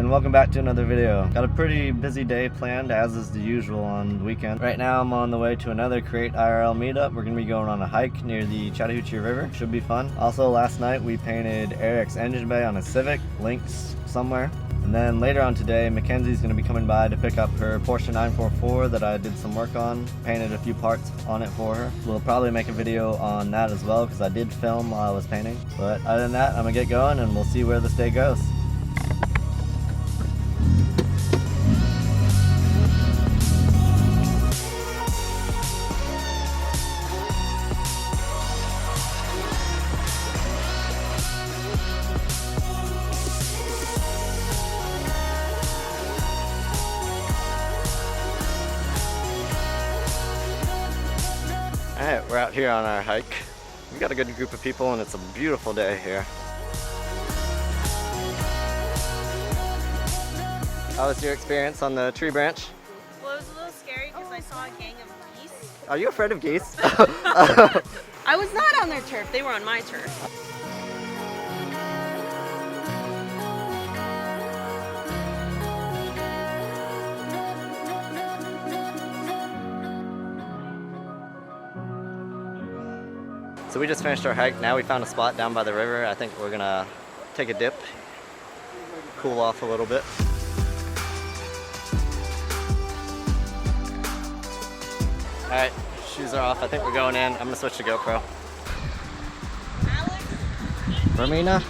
and welcome back to another video. Got a pretty busy day planned, as is the usual on the weekend. Right now I'm on the way to another createIRL meetup. We're gonna be going on a hike near the Chattahoochee River. Should be fun. Also, last night we painted Eric's engine bay on a Civic, links somewhere. And then later on today, Mackenzie's going to be coming by to pick up her Porsche 944 that I did some work on, painted a few parts on it for her. We'll probably make a video on that as well because I did film while I was painting. But other than that, I'm going to get going and we'll see where this day goes. Alright, we're out here on our hike. We got a good group of people and it's a beautiful day here. How was your experience on the tree branch? Well, it was a little scary because I saw a gang of geese. Are you afraid of geese? I was not on their turf, they were on my turf. So we just finished our hike. Now we found a spot down by the river. I think we're gonna take a dip, cool off a little bit. All right, shoes are off. I think we're going in. I'm gonna switch to GoPro. Alex? Romina?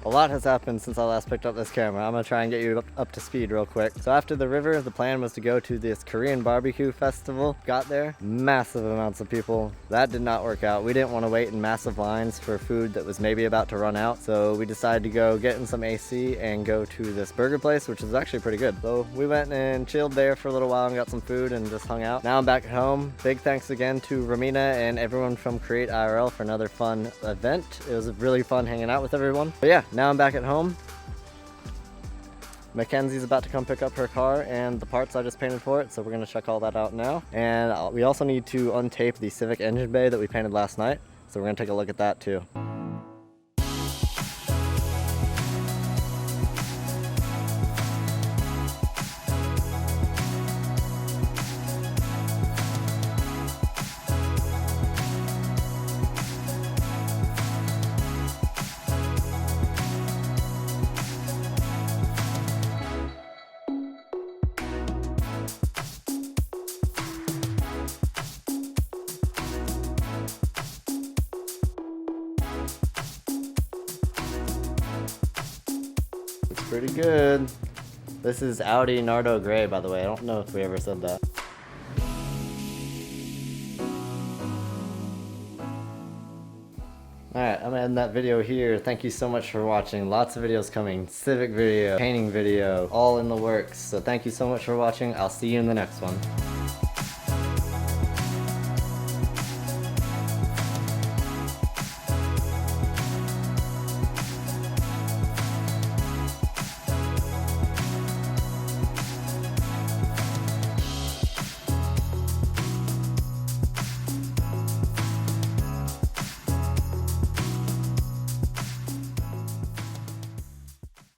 A lot has happened since I last picked up this camera. I'm gonna try and get you up to speed real quick. So after the river, the plan was to go to this Korean barbecue festival. Got there, massive amounts of people. That did not work out. We didn't want to wait in massive lines for food that was maybe about to run out. So we decided to go get in some AC and go to this burger place, which is actually pretty good. So we went and chilled there for a little while and got some food and just hung out. Now I'm back at home. Big thanks again to Romina and everyone from createIRL for another fun event. It was really fun hanging out with everyone. But yeah, now I'm back at home. Mackenzie's about to come pick up her car and the parts I just painted for it, so we're going to check all that out now. And we also need to untape the Civic engine bay that we painted last night, so we're going to take a look at that too. Pretty good. This is Audi Nardo Gray, by the way. I don't know if we ever said that. Alright, I'm gonna end that video here. Thank you so much for watching. Lots of videos coming. Civic video, painting video, all in the works. So thank you so much for watching. I'll see you in the next one.